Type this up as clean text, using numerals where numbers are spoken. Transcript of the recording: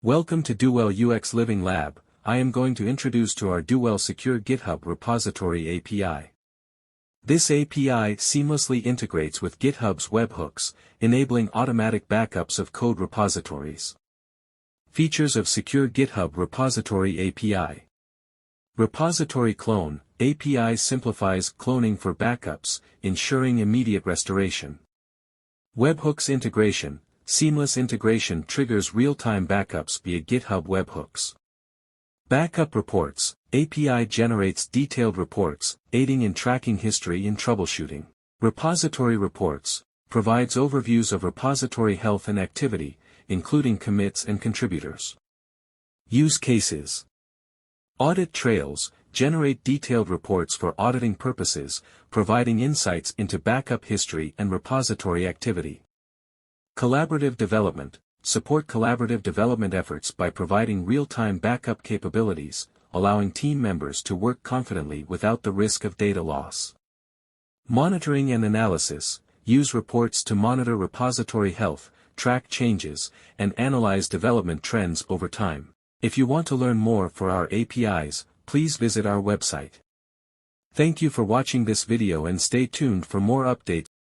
Welcome to Dowell UX Living Lab. I am going to introduce to our Dowell Secure GitHub Repository API. This API seamlessly integrates with GitHub's webhooks, enabling automatic backups of code repositories. Features of Secure GitHub Repository API. Repository Clone API simplifies cloning for backups, ensuring immediate restoration. Webhooks Integration. Seamless integration triggers real-time backups via GitHub webhooks. Backup Reports. API generates detailed reports, aiding in tracking history and troubleshooting. Repository Reports. Provides overviews of repository health and activity, including commits and contributors. Use Cases. Audit Trails. Generate detailed reports for auditing purposes, providing insights into backup history and repository activity. Collaborative Development. Support collaborative development efforts by providing real-time backup capabilities, allowing team members to work confidently without the risk of data loss. Monitoring and Analysis. Use reports to monitor repository health, track changes, and analyze development trends over time. If you want to learn more for our APIs, please visit our website. Thank you for watching this video and stay tuned for more updates